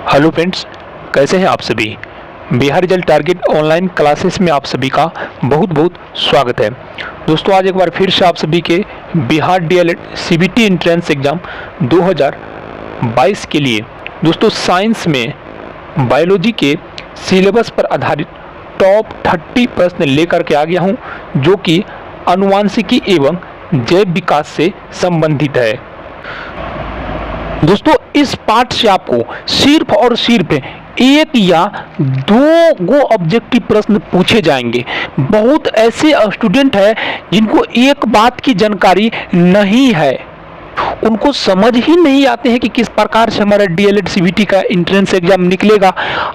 Hello friends, कैसे हैं आप सभी। Bihar result target online classes में आप सभी का बहुत बहुत स्वागत है। दोस्तों, आज एक बार फिर से आप सभी के Bihar DElEd CBT entrance exam 2022 के लिए दोस्तों साइंस में बायोलॉजी के सिलेबस पर आधारित टॉप 30 प्रश्न लेकर के आ गया हूं, जो कि आनुवांशिकी एवं जैव विकास से संबंधित है। दोस्तों, इस पार्ट से आपको सिर्फ और सिर्फ एक या दो ऑब्जेक्टिव प्रश्न पूछे जाएंगे। बहुत ऐसे स्टूडेंट हैं जिनको एक बात की जानकारी नहीं है, उनको समझ ही नहीं आते हैं कि किस प्रकार से हमारा डीएलएड सीबीटी का एंट्रेंस एग्जाम निकलेगा।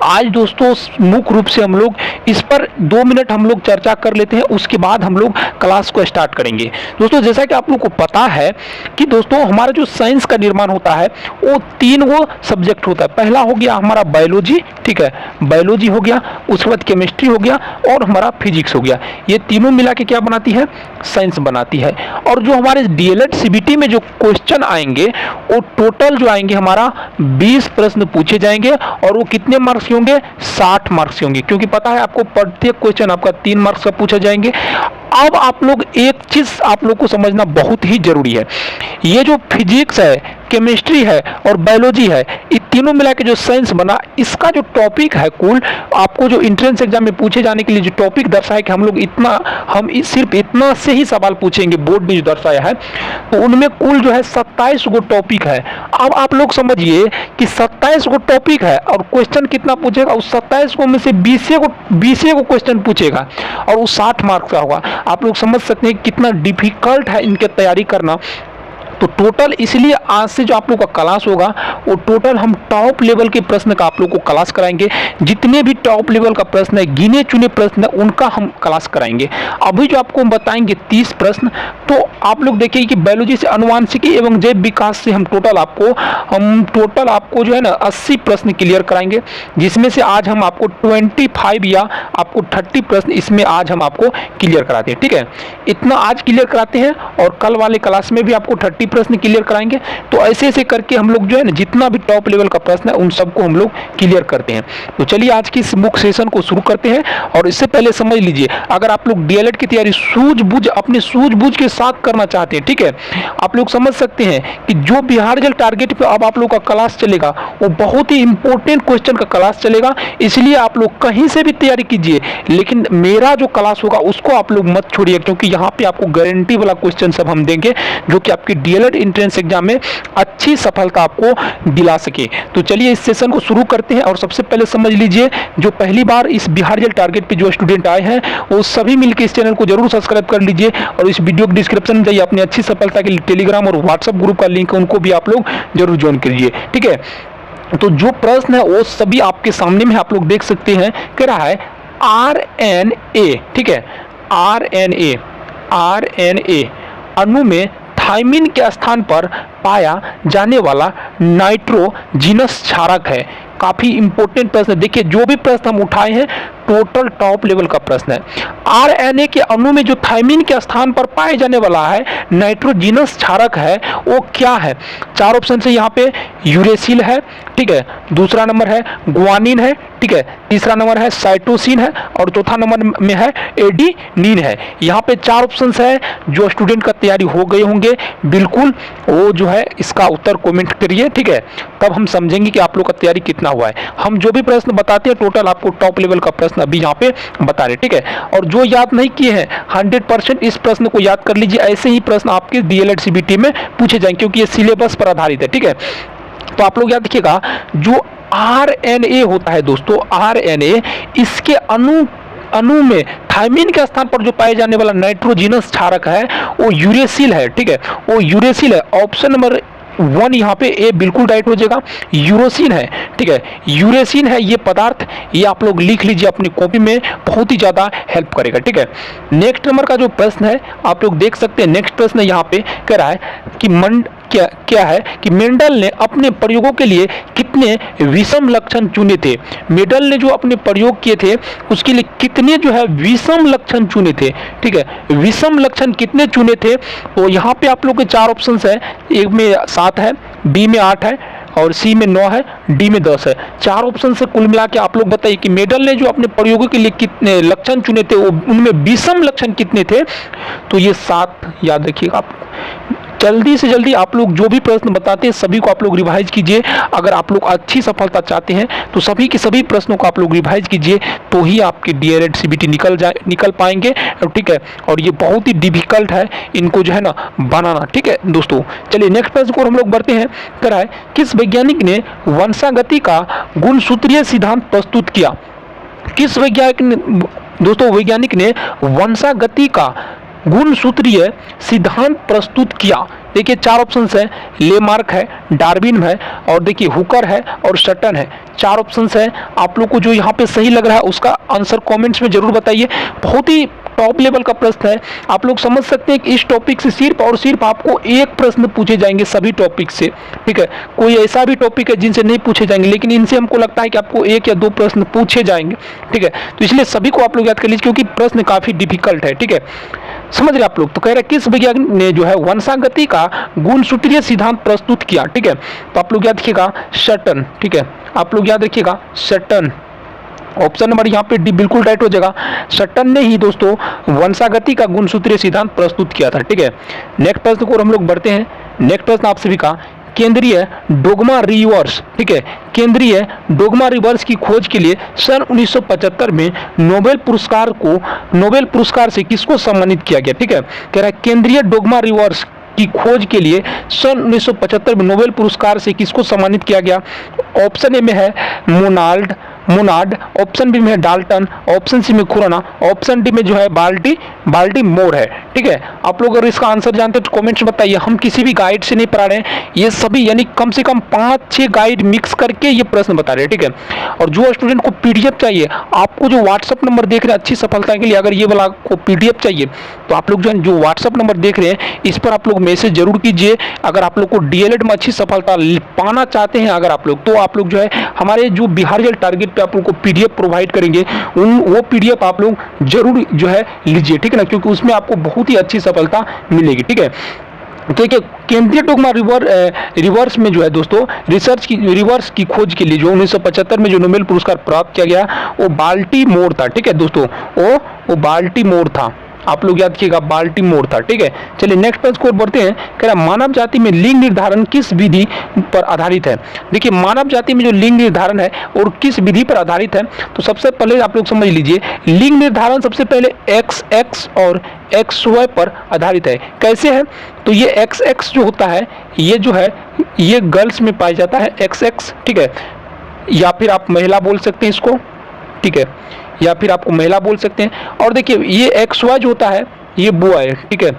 आज दोस्तों मुख्य रूप से हम लोग इस पर 2 मिनट हम लोग चर्चा कर लेते हैं, उसके बाद हम लोग क्लास को स्टार्ट करेंगे। दोस्तों, जैसा कि आप लोग को पता है कि दोस्तों हमारा जो साइंस का निर्माण होता है वो 3 सब्जेक्ट होता है। पहला हो गया हमारा बायोलॉजी, ठीक है, बायोलॉजी हो गया, उसके बाद केमिस्ट्री हो गया और हमारा फिजिक्स हो गया। ये तीनों मिला के क्या बनाती है? साइंस बनाती है। और जो हमारे डीएलएड सीबीटी में जो क्वेश्चन आएंगे वो टोटल जो आएंगे हमारा 20 प्रश्न पूछे जाएंगे और वो कितने मार्क्स के होंगे? 60 मार्क्स के होंगे, क्योंकि पता है आपको प्रत्येक क्वेश्चन आपका 3 मार्क्स का पूछे जाएंगे। अब आप लोग एक चीज आप लोग को समझना बहुत ही जरूरी है, ये जो फिजिक्स है, केमिस्ट्री है और बायोलॉजी है, ये तीनों मिला के जो साइंस बना, इसका जो टॉपिक है कुल आपको जो एंट्रेंस एग्जाम में पूछे जाने के लिए जो टॉपिक दर्शाया कि हम सिर्फ इतना से ही सवाल पूछेंगे, बोर्ड में जो दर्शाया है, तो उनमें कुल जो है 27 गो टॉपिक है। अब आप लोग समझिए कि 27 गो टॉपिक है और क्वेश्चन कितना पूछेगा? उस 27 गो में से 20 गो क्वेश्चन पूछेगा और वो 60 मार्क्स का होगा। आप लोग समझ सकते हैं कितना डिफिकल्ट है इनके तैयारी करना। तो टोटल इसलिए आज से जो आप लोग का क्लास होगा वो टोटल हम टॉप लेवल के प्रश्न का आप लोग को क्लास कराएंगे। जितने भी टॉप लेवल का प्रश्न है, गिने चुने प्रश्न है, उनका हम क्लास कराएंगे। अभी जो आपको बताएंगे 30 प्रश्न, तो आप लोग देखिए कि बायोलॉजी से आनुवांशिकी एवं जैव विकास से हम टोटल आपको जो है ना 80 प्रश्न क्लियर कराएंगे, जिसमें से आज हम आपको 25 या आपको 30 प्रश्न इसमें आज हम आपको क्लियर कराते हैं। ठीक है, इतना आज क्लियर कराते हैं और कल वाले क्लास में भी आपको 30 प्रश्न क्लियर कराएंगे। तो ऐसे ऐसे करके हम लोग जो है ना जितना भी टॉप लेवल का प्रश्न है उन सबको हम लोग क्लियर करते हैं। तो चलिए आज की इस मुख्य सेशन को शुरू करते हैं। और इससे पहले समझ लीजिए, अगर आप लोग डीएलएड की तैयारी अपने सूझबूझ के साथ करना चाहते हैं, ठीक है, आप लोग समझ सकते हैं कि जो बिहार रिजल्ट टारगेट पे अब आप लोग का क्लास चलेगा वो बहुत ही इंपॉर्टेंट क्वेश्चन का क्लास चलेगा। इसलिए आप लोग कहीं से भी तैयारी कीजिए, लेकिन मेरा जो क्लास होगा उसको आप लोग मत छोड़िए, क्योंकि यहाँ पे आपको गारंटी वाला क्वेश्चन सब हम देंगे जो कि आपकी डीएलएड एंट्रेंस एग्जाम में अच्छी सफलता आपको दिला सके। तो चलिए इस सेशन को शुरू करते हैं। और सबसे पहले समझ लीजिए, जो पहली बार इस बिहार रिजल्ट टारगेट पे जो स्टूडेंट आए हैं वो सभी मिलकर इस चैनल को जरूर सब्सक्राइब कर लीजिए और इस वीडियो के डिस्क्रिप्शन में जाइए, अपनी अच्छी सफलता के लिए टेलीग्राम और व्हाट्सएप ग्रुप का लिंक है उनको भी आप लोग जरूर ज्वाइन कीजिए। ठीक है, तो जो प्रश्न है वो सभी आपके सामने में आप लोग देख सकते हैं। कह रहा है RNA, ठीक है, RNA अणु में थायमिन के स्थान पर पाया जाने वाला नाइट्रोजिनस क्षारक है। काफी इंपॉर्टेंट प्रश्न है। देखिए, जो भी प्रश्न हम उठाए हैं टोटल टॉप लेवल का प्रश्न है। आरएनए के अणु में जो थायमिन के स्थान पर पाए जाने वाला है नाइट्रोजिनस क्षारक है वो क्या है? 4 ऑप्शन से यहाँ पे यूरेसिल है, ठीक है, दूसरा नंबर है ग्वानिन है, ठीक है, तीसरा नंबर है साइटोसिन है और चौथा नंबर में है एडिनिन है। यहाँ पे 4 ऑप्शन है। जो स्टूडेंट का तैयारी हो गए होंगे बिल्कुल वो जो है इसका उत्तर कमेंट करिए, ठीक है, तब हम समझेंगे कि आप लोग का तैयारी कितना हुआ है। हम जो भी प्रश्न बताते हैं टोटल आपको टॉप लेवल का प्रश्न अभी यहाँ पे बता रहे, ठीक है। और जो याद नहीं किए हैं 100% इस प्रश्न को याद कर लीजिए। ऐसे ही प्रश्न आपके डीएलएड सीबीटी में पूछे जाएंगे क्योंकि ये सिलेबस पर आधारित है, ठीक है। तो आप लोग याद रखिएगा, जो आरएनए होता है दोस्तों, आरएनए इसके अणु में थायमिन के स्थान पर जो पाए जाने वाला नाइट्रोजिनस क्षारक है वो यूरेसिल है, ठीक है, वो यूरेसिल है। ऑप्शन नंबर 1 यहाँ पे ए बिल्कुल राइट हो जाएगा, यूरोसिन है, ठीक है, यूरेसिन है ये पदार्थ। ये आप लोग लिख लीजिए अपनी कॉपी में, बहुत ही ज्यादा हेल्प करेगा, ठीक है। नेक्स्ट नंबर का जो प्रश्न है आप लोग देख सकते हैं। नेक्स्ट प्रश्न यहाँ पे कह रहा है कि क्या है कि मेंडल ने अपने प्रयोगों के लिए कितने विषम लक्षण चुने थे? मेंडल ने जो अपने प्रयोग किए थे उसके लिए कितने जो है विषम लक्षण चुने थे, ठीक है, विषम लक्षण कितने चुने थे? तो यहाँ पे आप लोग के 4 ऑप्शंस है, एक में 7 है, बी में 8 है और सी में 9 है, डी में 10 है। 4 ऑप्शन से कुल मिला के आप लोग बताइए कि मेडल ने जो अपने प्रयोगों के लिए कितने लक्षण चुने थे, उनमें विषम लक्षण कितने थे? तो ये 7 याद रखिएगा आप। जल्दी से जल्दी आप लोग जो भी प्रश्न बताते हैं सभी को आप लोग रिवाइज कीजिए। अगर आप लोग अच्छी सफलता चाहते हैं तो सभी के सभी प्रश्नों को आप लोग रिवाइज कीजिए, तो ही आपके डीएलएड सीबीटी निकल पाएंगे। ठीक है, और ये बहुत ही डिफिकल्ट है इनको जो है ना बनाना। ठीक है दोस्तों, चलिए नेक्स्ट प्रश्न को हम लोग बढ़ते हैं। कराए किस वैज्ञानिक ने वंशागति का गुणसूत्रीय सिद्धांत प्रस्तुत किया? किस वैज्ञानिक ने वंशागति का गुणसूत्रीय सिद्धांत प्रस्तुत किया? देखिए 4 ऑप्शंस है, लेमार्क है, डार्विन है, और देखिए हुकर है और सटन है। 4 ऑप्शंस है। आप लोग को जो यहाँ पे सही लग रहा है उसका आंसर कमेंट्स में जरूर बताइए। बहुत ही टॉप लेवल का प्रश्न है। आप लोग समझ सकते हैं कि इस टॉपिक से सिर्फ और सिर्फ आपको एक प्रश्न पूछे जाएंगे सभी टॉपिक से। ठीक है, कोई ऐसा भी टॉपिक है जिनसे नहीं पूछे जाएंगे, लेकिन इनसे हमको लगता है कि आपको 1 या 2 प्रश्न पूछे जाएंगे। ठीक है, तो इसलिए सभी को आप लोग याद कर लीजिए क्योंकि प्रश्न काफी डिफिकल्ट है। ठीक है, समझ रहे आप लोग? तो कह रहे किस वैज्ञानिक ने जो है वंशागति का गुणसूत्रीय सिद्धांत प्रस्तुत किया? ठीक है, तो आप लोग याद रखिएगा सटन। ठीक है, आप लोग याद रखिएगा सटन। ऑप्शन नंबर यहाँ पे डी बिल्कुल राइट हो जाएगा। सटन ने ही दोस्तों वंशागति का गुणसूत्रीय सिद्धांत प्रस्तुत किया था। ठीक है, नेक्स्ट प्रश्न को हम लोग बढ़ते हैं। नेक्स्ट प्रश्न आपसे भी कहा केंद्रीय डोग्मा रिवर्स। ठीक है, केंद्रीय डोग्मा रिवर्स की खोज के लिए सन 1975 में नोबेल पुरस्कार से किसको सम्मानित किया गया? ठीक है, कह रहा है केंद्रीय डोग्मा रिवर्स की खोज के लिए सन 1975 में नोबेल पुरस्कार से किसको सम्मानित किया गया? ऑप्शन ए में है मोनार्ड, ऑप्शन बी में है डाल्टन, ऑप्शन सी में खुराना, ऑप्शन डी में जो है बाल्टी मोर है। ठीक है, आप लोग अगर इसका आंसर जानते हैं तो कमेंट्स में बताइए। हम किसी भी गाइड से नहीं पढ़ा रहे हैं, ये सभी यानी कम से कम 5-6 गाइड मिक्स करके ये प्रश्न बता रहे हैं। ठीक है, और जो स्टूडेंट को पीडीएफ चाहिए, आपको जो व्हाट्सअप नंबर देख रहे हैं अच्छी सफलता के लिए, अगर ये वाला आपको पीडीएफ चाहिए तो आप लोग जो व्हाट्सअप नंबर देख रहे हैं इस पर आप लोग मैसेज जरूर कीजिए। अगर आप लोग को डीएलएड में अच्छी सफलता पाना चाहते हैं अगर आप लोग, तो आप लोग जो है हमारे जो बिहार जेल टारगेट पे आप लोग को पीडीएफ प्रोवाइड करेंगे, वो पीडीएफ आप लोग जरूर जो है लीजिए। ठीक है ना, क्योंकि उसमें आपको बहुत ही अच्छी सफलता मिलेगी। ठीक है, देखिए केंद्रीय डोग्मा रिवर्स में जो है दोस्तों रिवर्स की खोज के लिए जो 1975 में जो नोबेल पुरस्कार प्राप्त किया गया वो बाल्टीमोर था। ठीक है दोस्तों, वो बाल्टीमोर था। आप लोग याद रखिएगा बाल्टीमोर था। ठीक है, चलिए नेक्स्ट प्रश्न को बढ़ते हैं। कह रहा मानव जाति में लिंग निर्धारण किस विधि पर आधारित है? देखिए मानव जाति में जो लिंग निर्धारण है और किस विधि पर आधारित है, तो सबसे पहले आप लोग समझ लीजिए लिंग निर्धारण सबसे पहले XX और XY पर आधारित है। कैसे है? तो ये XX जो होता है ये जो है ये गर्ल्स में पाया जाता है XX। ठीक है, या फिर आप महिला बोल सकते हैं इसको। ठीक है, या फिर आपको महिला बोल सकते हैं। और देखिए ये XY जो होता है ये बॉय है। ठीक है,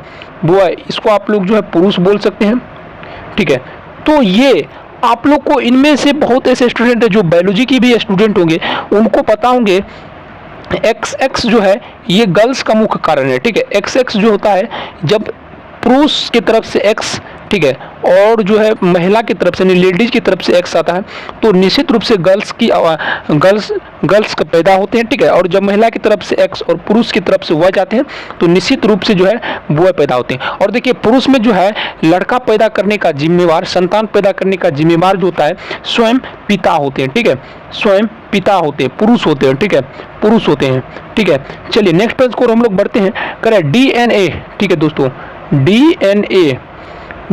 बॉय, इसको आप लोग जो है पुरुष बोल सकते हैं। ठीक है, तो ये आप लोग को इनमें से बहुत ऐसे स्टूडेंट है जो बायोलॉजी की भी स्टूडेंट होंगे, उनको पता होंगे XX जो है ये गर्ल्स का मुख्य कारण है। ठीक है, XX जो होता है जब पुरुष की तरफ से X, ठीक है, और जो है महिला की तरफ से लेडीज की तरफ से X आता है तो निश्चित रूप से गर्ल्स का पैदा होते हैं। ठीक है, और जब महिला की तरफ से X और पुरुष की तरफ से Y जाते हैं तो निश्चित रूप से जो है बॉय पैदा होते हैं। और देखिए पुरुष में जो है लड़का पैदा करने का जिम्मेवार, संतान पैदा करने का जिम्मेवार जो होता है स्वयं पिता होते हैं। ठीक है, स्वयं पिता होते हैं, पुरुष होते हैं। ठीक है, पुरुष होते हैं। ठीक है, चलिए नेक्स्ट प्रश्न को हम लोग बढ़ते हैं। करें DNA। ठीक है दोस्तों,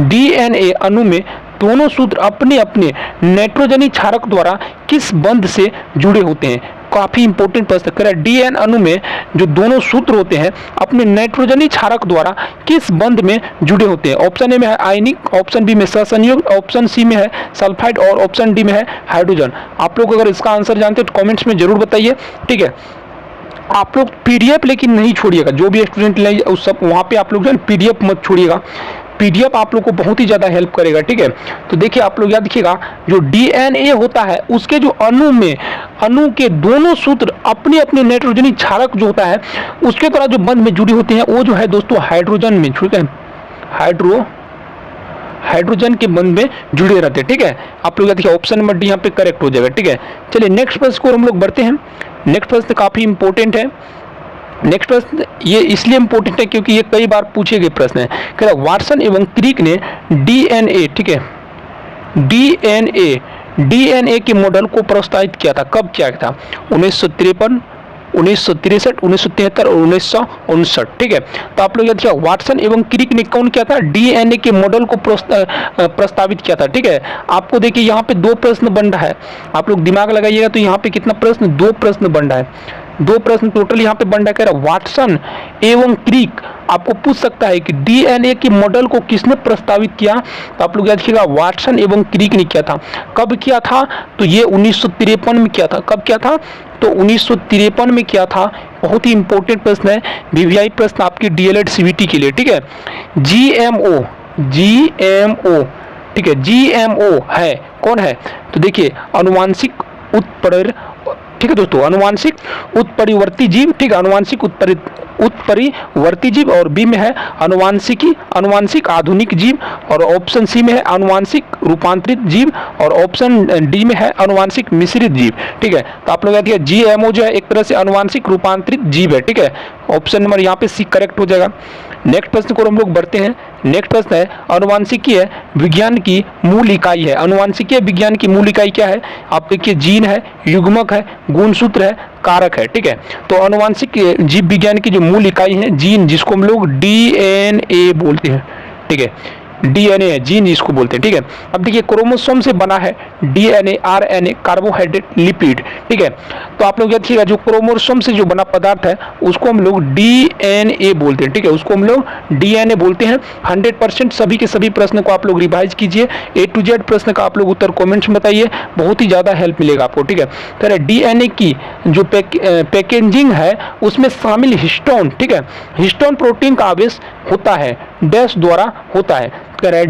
DNA अणु में दोनों सूत्र अपने अपने नाइट्रोजनी क्षारक द्वारा किस बंध से जुड़े होते हैं? काफी इंपॉर्टेंट प्रश्न है। DNA अणु में जो दोनों सूत्र होते हैं अपने नाइट्रोजनी क्षारक द्वारा किस बंध में जुड़े होते हैं? ऑप्शन ए में है आयनिक, ऑप्शन बी में सहसंयुग, ऑप्शन सी में है सल्फाइड और ऑप्शन डी में है हाइड्रोजन। आप लोग अगर इसका आंसर जानते हैं तो कमेंट्स में जरूर बताइए। ठीक है, आप लोग पीडीएफ लेकिन नहीं छोड़िएगा, जो भी स्टूडेंट ले उस सब वहाँ पे आप लोग जो है पीडीएफ मत छोड़िएगा। पीडीएफ आप लोग को बहुत ही ज़्यादा हेल्प करेगा। ठीक है, तो देखिए आप लोग याद रखिएगा जो DNA होता है उसके जो अणु के दोनों सूत्र अपने अपने नाइट्रोजनी क्षारक जो होता है उसके द्वारा जो बंध में जुड़ी होती हैं वो जो है दोस्तों हाइड्रोजन में, ठीक है, हाइड्रोजन के बंध में जुड़े रहते हैं। ठीक है, आप लोग याद रखिए ऑप्शन नंबर डी यहाँ पे करेक्ट हो जाएगा। ठीक है, चलिए नेक्स्ट प्रश्न को हम लोग बढ़ते हैं। नेक्स्ट प्रश्न काफी इंपॉर्टेंट है। नेक्स्ट प्रश्न ये इसलिए इंपॉर्टेंट है क्योंकि ये कई बार पूछे गए प्रश्न है। कह रहा वाटसन एवं क्रिक ने DNA, ठीक है, डीएनए के मॉडल को प्रस्तावित किया था? कब किया था? 1953, 1963, 1973 और 1959। ठीक है, तो आप लोग याद किया, वाटसन एवं क्रिक ने कौन किया था? डीएनए के मॉडल को प्रस्तावित किया था। ठीक है, आपको देखिए यहाँ पे दो प्रश्न बन रहा है, आप लोग दिमाग लगाइएगा तो यहाँ पे कितना प्रश्न? दो प्रश्न बन रहा है, दो प्रश्न टोटल यहाँ पे बन रहा है। कह रहा वाटसन एवं क्रिक आपको पूछ सकता है कि डीएनए के मॉडल को किसने प्रस्तावित किया? तो आप लोग याद रखिएगा, वाटसन एवं क्रिक ने किया था। कब किया था? तो ये 1953 में किया था। कब किया था? तो 1953 में किया था। बहुत ही इंपॉर्टेंट प्रश्न है, वीवीआई प्रश्न आपकी डीएलएड सीवीटी के लिए। ठीक है, जीएमओ, ठीक है, जीएमओ है कौन है? तो देखिए अनुवांशिक ठीक है दोस्तों, अनुवांशिक उत्परिवर्ती जीव। ठीक है, अनुवांशिक उत्परिवर्ती जीव, और बी में है अनुवांशिक आधुनिक जीव, और ऑप्शन सी में है अनुवांशिक रूपांतरित जीव, और ऑप्शन डी में है अनुवांशिक मिश्रित जीव। ठीक है, तो आप लोग याद रखिए जीएमओ जो है एक तरह से अनुवांशिक रूपांतरित जीव है। ठीक है, ऑप्शन नंबर यहाँ पे सी करेक्ट हो जाएगा। नेक्स्ट प्रश्न को हम लोग बढ़ते हैं। नेक्स्ट प्रश्न है, अनुवांशिकीय विज्ञान की मूल इकाई है। अनुवांशिकीय विज्ञान की मूल इकाई क्या है? आप देखिए जीन है, युग्मक है, गुणसूत्र है, कारक है। ठीक है, तो अनुवांशिक जीव विज्ञान की जो मूल इकाई है जीन, जिसको हम लोग डीएनए बोलते हैं। ठीक है, डीएनए है, जीन जिसको बोलते हैं। ठीक है, अब देखिए क्रोमोसोम से बना है डीएनए, आरएनए, कार्बोहाइड्रेट, लिपिड। ठीक है, तो आप लोग याद रखिएगा जो क्रोमोसोम से जो बना पदार्थ है उसको हम लोग डीएनए बोलते हैं। ठीक है, उसको हम लोग डीएनए बोलते हैं। 100% सभी के सभी प्रश्न को आप लोग रिवाइज कीजिए, A to Z प्रश्न का आप लोग उत्तर कॉमेंट्स में बताइए, बहुत ही ज़्यादा हेल्प मिलेगा आपको। ठीक है, तो डीएनए की जो पैकेजिंग है उसमें शामिल हिस्टोन, ठीक है, हिस्टोन प्रोटीन का आवेश होता है, डैश द्वारा होता है। कह रहा है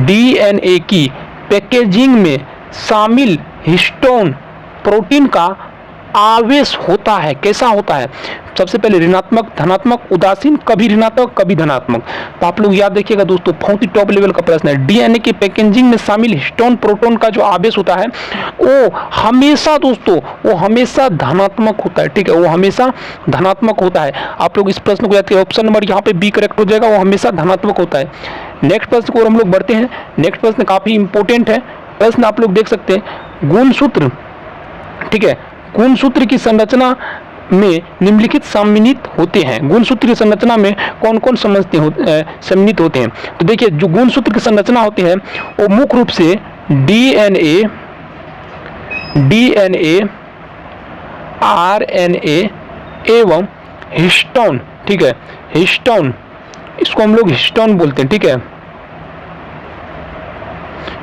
डीएनए की पैकेजिंग में शामिल हिस्टोन प्रोटीन का आवेश होता है। कैसा होता है? सबसे पहले ऋणात्मक, धनात्मक, उदासीन, कभी ऋणात्मक कभी धनात्मक। तो आप लोग याद रखिएगा दोस्तों, बहुत ही टॉप लेवल का प्रश्न है। डीएनए के पैकेजिंग में शामिल हिस्टोन प्रोटॉन का जो आवेश होता है वो हमेशा दोस्तों, वो हमेशा धनात्मक होता है। ठीक है, वो हमेशा धनात्मक होता है। आप लोग इस प्रश्न को याद करिए, ऑप्शन नंबर यहाँ पे बी करेक्ट हो जाएगा, वो हमेशा धनात्मक होता है। नेक्स्ट प्रश्न को हम लोग बढ़ते हैं। नेक्स्ट प्रश्न काफी इंपॉर्टेंट है प्रश्न, आप लोग देख सकते हैं गुणसूत्र। ठीक है, गुणसूत्र की संरचना में निम्नलिखित सम्मिलित होते हैं। गुणसूत्र की संरचना में कौन कौन सम्मिलित होते हैं? तो देखिए जो गुणसूत्र की संरचना होती है वो मुख्य रूप से डीएनए, आरएनए एवं हिस्टोन। ठीक है, हिस्टोन, इसको हम लोग हिस्टोन बोलते हैं। ठीक है,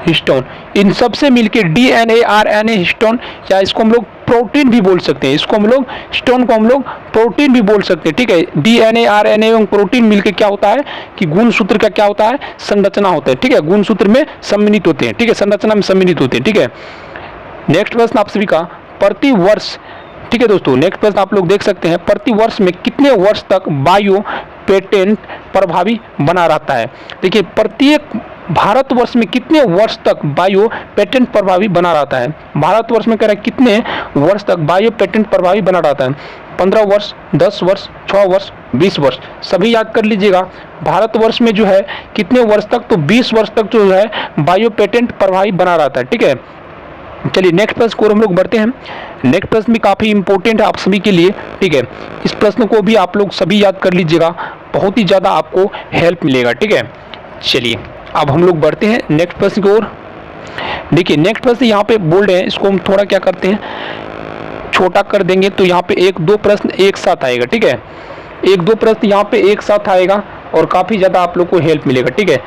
हिस्टोन, इन सबसे मिलकर डीएनए, आरएनए, हिस्टोन, या इसको हम लोग प्रोटीन भी बोल सकते हैं। इसको हम लोग हिस्टोन को हम लोग प्रोटीन भी बोल सकते हैं। ठीक है, डीएनए, आरएनए एवं प्रोटीन मिलकर क्या होता है कि गुणसूत्र का क्या होता है? संरचना होता है। ठीक है, गुणसूत्र में सम्मिलित होते हैं। ठीक है, संरचना में सम्मिलित होते हैं। ठीक है, नेक्स्ट प्रश्न आप सभी का, प्रति वर्ष। ठीक है दोस्तों, नेक्स्ट प्रश्न आप लोग देख सकते हैं, प्रति वर्ष में कितने वर्ष तक बायो पेटेंट प्रभावी बना रहता है? देखिए प्रत्येक भारतवर्ष में कितने वर्ष तक बायो पेटेंट प्रभावी बना रहता है? भारतवर्ष में कह रहा है कितने वर्ष तक बायो पेटेंट प्रभावी बना रहता है? 15 वर्ष, 10 वर्ष, 6 वर्ष, 20 वर्ष। सभी याद कर लीजिएगा, भारतवर्ष में जो है कितने वर्ष तक? तो 20 वर्ष तक जो है बायो पेटेंट प्रभावी बना रहता है। ठीक है, चलिए नेक्स्ट प्रश्न को हम लोग बढ़ते हैं। नेक्स्ट प्रश्न भी काफ़ी इंपॉर्टेंट है आप सभी के लिए। ठीक है, इस प्रश्न को भी आप लोग सभी याद कर लीजिएगा, बहुत ही ज़्यादा आपको हेल्प मिलेगा। ठीक है, चलिए अब हम लोग बढ़ते हैं नेक्स्ट प्रश्न की ओर। देखिए नेक्स्ट प्रश्न यहाँ पे बोल रहे हैं, इसको हम थोड़ा क्या करते हैं, छोटा कर देंगे तो यहाँ पे 1-2 प्रश्न एक साथ आएगा। ठीक है, 1-2 प्रश्न यहाँ पे एक साथ आएगा और काफ़ी ज़्यादा आप लोग को हेल्प मिलेगा। ठीक है,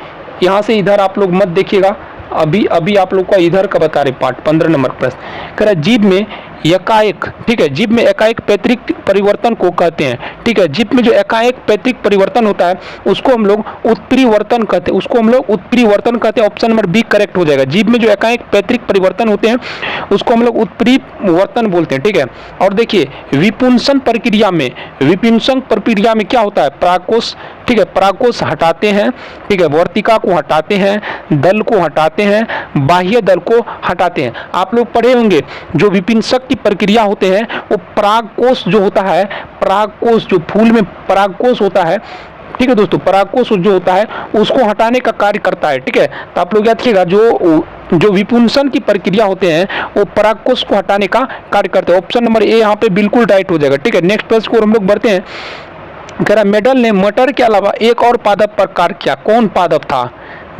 यहाँ से इधर आप लोग मत देखिएगा, अभी आप लोग का इधर का बता रहे पार्ट 15 नंबर प्रश्न। कह रहा जीव में एकाएक, ठीक है, जीव में एकाएक पैतृक परिवर्तन को कहते हैं। ठीक है, जीव में जो एकाएक पैतृक परिवर्तन होता है उसको हम लोग उत्परिवर्तन कहते हैं, उसको हम लोग उत्परिवर्तन कहते हैं। ऑप्शन नंबर बी करेक्ट हो जाएगा। जीव में जो एकाएक पैतृक परिवर्तन होते हैं उसको हम लोग उत्परिवर्तन बोलते हैं। ठीक है, और देखिए विपुंसन प्रक्रिया में क्या होता है? परागकोश, ठीक है, परागकोश हटाते हैं। ठीक है, वर्तिका को हटाते हैं, दल को हटाते हैं, बाह्य दल को हटाते हैं। आप लोग पढ़े होंगे जो विपिंसक की प्रक्रिया होते हैं वो परागकोश जो होता है, परागकोश जो फूल में परागकोश होता है ठीक है दोस्तों, परागकोश जो होता है उसको हटाने का कार्य करता है। ठीक है, तो आप लोग याद रखिएगा, जो विपुंसन की प्रक्रिया होते हैं वो परागकोश को हटाने का कार्य करते हैं। ऑप्शन नंबर ए यहाँ पे बिल्कुल राइट हो जाएगा। ठीक है, नेक्स्ट प्रश्न को हम लोग बढ़ते हैं। कह रहा मेडल ने मटर के अलावा एक और पादप पर कार्य किया, कौन पादप था?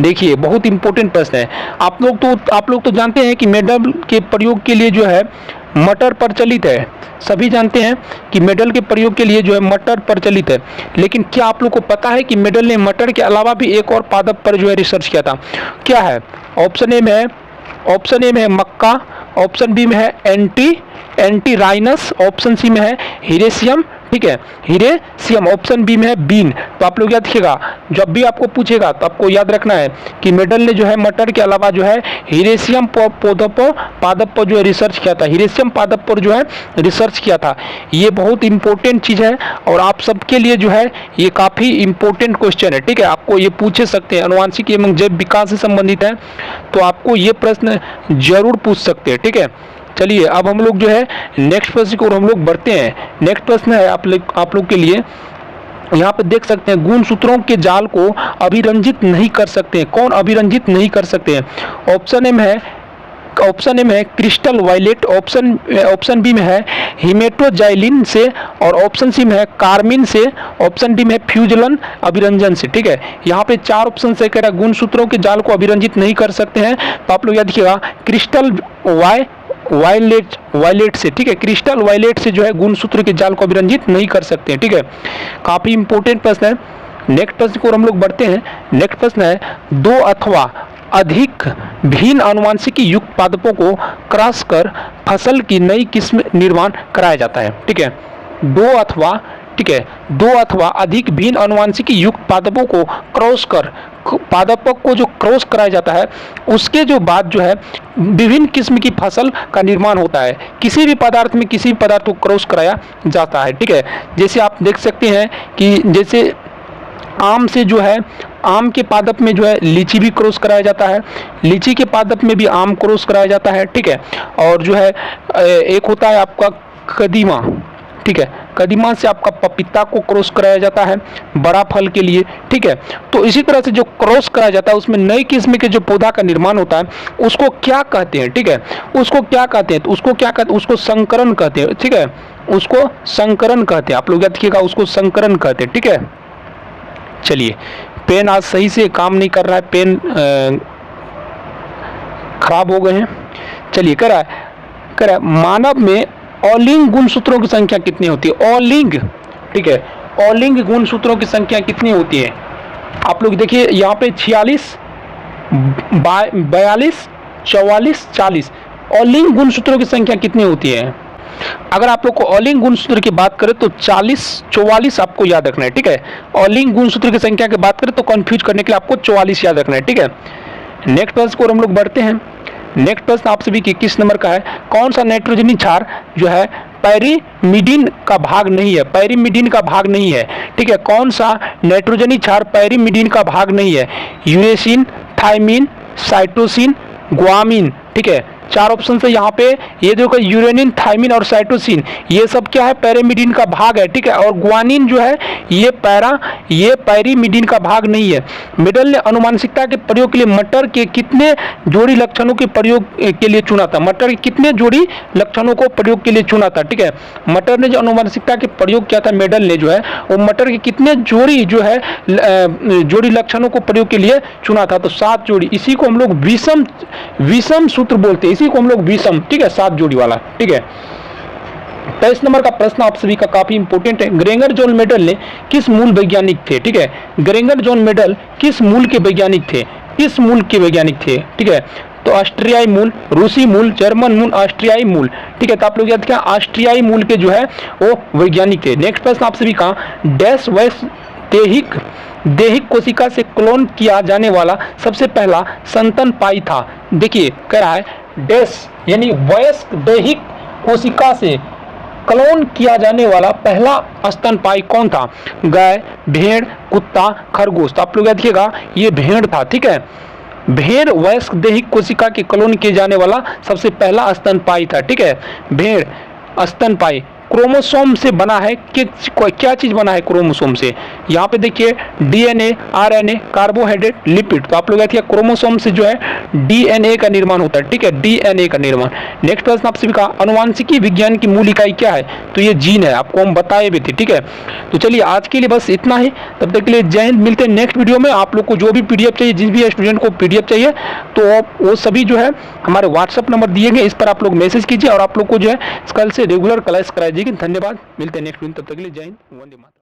देखिए बहुत इंपॉर्टेंट प्रश्न है। आप लोग तो जानते हैं कि मेडल के प्रयोग के लिए जो है मटर प्रचलित है। सभी जानते हैं कि मेडल के प्रयोग के लिए जो है मटर प्रचलित है, लेकिन क्या आप लोग को पता है कि मेडल ने मटर के अलावा भी एक और पादप पर जो है रिसर्च किया था? क्या है? ऑप्शन ए में है मक्का, ऑप्शन बी में है एंटी राइनस, ऑप्शन सी में है हिरेसियम। ठीक है, हिरेसियम, ऑप्शन बी में है बीन। तो आप लोग याद रखिएगा, जब भी आपको पूछेगा तो आपको याद रखना है कि मेडल ने जो है मटर के अलावा जो है हिरेसियम पादप पर जो है रिसर्च किया था, हिरेसियम पादप पर जो है रिसर्च किया था। ये बहुत इंपॉर्टेंट चीज़ है और आप सबके लिए जो है ये काफ़ी इंपॉर्टेंट क्वेश्चन है। ठीक है, आपको ये पूछ सकते हैं, अनुवांशिक एवं जैव विकास से संबंधित है तो आपको ये प्रश्न जरूर पूछ सकते हैं। ठीक है, चलिए अब हम लोग जो है नेक्स्ट प्रश्न की ओर हम लोग बढ़ते हैं। नेक्स्ट प्रश्न है आप लोग के लिए, यहाँ पे देख सकते हैं, गुणसूत्रों के जाल को अभिरंजित नहीं कर सकते हैं, कौन अभिरंजित नहीं कर सकते हैं? ऑप्शन ए में है क्रिस्टल वायलेट, ऑप्शन बी में है हिमेटोजाइलिन से, और ऑप्शन सी में है कार्मिन से, ऑप्शन डी में है फ्यूजलन अभिरंजन से। ठीक है, यहाँ पे 4 ऑप्शन से कह रहा है गुणसूत्रों के जाल को अभिरंजित नहीं कर सकते हैं, तो आप लोग याद रखिएगा क्रिस्टल वायलेट से। ठीक है, क्रिस्टल वायलेट से जो है गुणसूत्र के जाल को अभिरंजित नहीं कर सकते हैं। ठीक है, काफी इंपॉर्टेंट प्रश्न है। नेक्स्ट प्रश्न को हम लोग बढ़ते हैं। नेक्स्ट प्रश्न है, 2 अथवा अधिक भिन्न आनुवंशिकी युक्त पादपों को क्रॉस कर फसल की नई किस्म निर्माण कराया जाता है। ठीक है, 2 अथवा अधिक भिन्न आनुवंशिकी युक्त पादपों को क्रॉस कर, पादपों को जो क्रॉस कराया जाता है उसके जो बाद जो है विभिन्न किस्म की फसल का निर्माण होता है। किसी भी पदार्थ में किसी भी पदार्थ को क्रॉस कराया जाता है। ठीक है, जैसे आप देख सकते हैं कि जैसे आम से जो है, आम के पादप में जो है लीची भी क्रॉस कराया जाता है, लीची के पादप में भी आम क्रॉस कराया जाता है। ठीक है, और जो है एक होता है आपका कदीमा। ठीक है, कदीमा से आपका पपीता को क्रॉस कराया जाता है बड़ा फल के लिए। ठीक है, तो इसी तरह से जो क्रॉस कराया जाता है उसमें नई किस्म के जो पौधा का निर्माण होता है उसको क्या कहते हैं? ठीक है, उसको क्या कहते हैं? तो उसको क्या कहते हैं? उसको संकरण कहते हैं। ठीक है, उसको संकरण कहते हैं। आप लोग याद रखिएगा, उसको संकरण कहते हैं। ठीक है, चलिए पेन आज सही से काम नहीं कर रहा है, पेन खराब हो गए हैं। चलिए कह रहा है मानव में अलिंग गुणसूत्रों की संख्या कितनी होती है? अलिंग। ठीक है, अलिंग गुणसूत्रों की संख्या कितनी होती है? आप लोग देखिए यहाँ पे 46, 42, 44, 40 अलिंग गुणसूत्रों की संख्या कितनी होती है? अगर आप लोग को अलिंग गुणसूत्र की बात करें तो 40, 44 आपको याद रखना है। ठीक है, अलिंग गुणसूत्र की संख्या की बात करें तो कंफ्यूज करने के लिए आपको 44 याद रखना है। ठीक है, नेक्स्ट प्रश्न को हम लोग बढ़ते हैं। नेक्स्ट प्रश्न आप सभी 21 नंबर का है, कौन सा नाइट्रोजनी क्षार जो है पैरीमिडीन का भाग नहीं है? पैरीमिडीन का भाग नहीं है। ठीक है, कौन सा नाइट्रोजनी क्षार पैरीमिडीन का भाग नहीं है? Uracil, thymine, cytosine, guanine. ठीक है, 4 ऑप्शन से यहाँ पे ये जो यूरेनिन, थायमिन और साइटोसिन ये सब क्या है? पैरीमिडीन का भाग है। ठीक है, और गुआनिन जो है ये पैरीमिडीन का भाग नहीं है। मेडल ने अनुमानसिकता के प्रयोग के लिए मटर के कितने जोड़ी लक्षणों के प्रयोग के लिए चुना था? मटर के कितने जोड़ी लक्षणों को प्रयोग के लिए चुना था? ठीक है, मटर ने जो अनुमानसिकता के प्रयोग किया था मेडल ने जो है वो मटर के कितने जोड़ी जो है जोड़ी लक्षणों को प्रयोग के लिए चुना था? तो 7 जोड़ी। इसी को हम लोग विषम सूत्र बोलते हैं, इसी को हम लोग विषम। ठीक है, 7 जोड़ी वाला। ठीक है, 23 नंबर का प्रश्न आप सभी का काफी इंपॉर्टेंट है। ग्रेगर जॉन मेडल ने किस मूल वैज्ञानिक थे? ठीक है, ग्रेगर जॉन मेडल किस मूल के वैज्ञानिक थे? किस मूल के वैज्ञानिक थे? ठीक है, तो ऑस्ट्रियाई मूल, रूसी मूल, जर्मन मूल, ऑस्ट्रियाई मूल। ठीक है, तो आप लोग याद रखें ऑस्ट्रियाई मूल के जो है वो वैज्ञानिक थे। नेक्स्ट प्रश्न आप सभी का, डैश वैस देहिक कोशिका से क्लोन किया जाने वाला सबसे पहला स्तनपायी था? देखिए कह रहा है डैश यानी वयस्क देहिक कोशिका से क्लोन किया जाने वाला पहला स्तनपायी कौन था? गाय, भेड़, कुत्ता, खरगोश। तो आप लोग याद रखिएगा ये भेड़ था। ठीक है, भेड़ वयस्क देहिक कोशिका के क्लोन किए जाने वाला सबसे पहला स्तनपायी था। ठीक है, भेड़ स्तनपायी, क्रोमोसोम से बना है कि क्या चीज बना है क्रोमोसोम से। यहाँ पे देखिए डीएनए, आरएनए, कार्बोहाइड्रेट, लिपिड। तो आप लोग देखिए क्रोमोसोम से जो है डीएनए का निर्माण होता है, ठीक है, डीएनए का निर्माण। नेक्स्ट प्रश्न आपसे भी कहा अनुवांशिकी विज्ञान की मूल इकाई क्या है, तो ये जीन है, आपको हम बताए भी थे, ठीक है। तो चलिए आज के लिए बस इतना ही, तब तक के लिए जय हिंद। मिलते हैं नेक्स्ट वीडियो में। आप लोग को जो भी पीडीएफ चाहिए, जिस भी स्टूडेंट को पीडीएफ चाहिए, तो वो सभी जो है हमारे व्हाट्सएप नंबर दिए गए, इस पर आप लोग मैसेज कीजिए और आप लोग को जो है कल से रेगुलर क्लास कराई जाएगी। धन्यवाद, मिलते हैं नेक्स्ट वीडियो, तब तक के लिए जय हिंद, वंदे मातरम।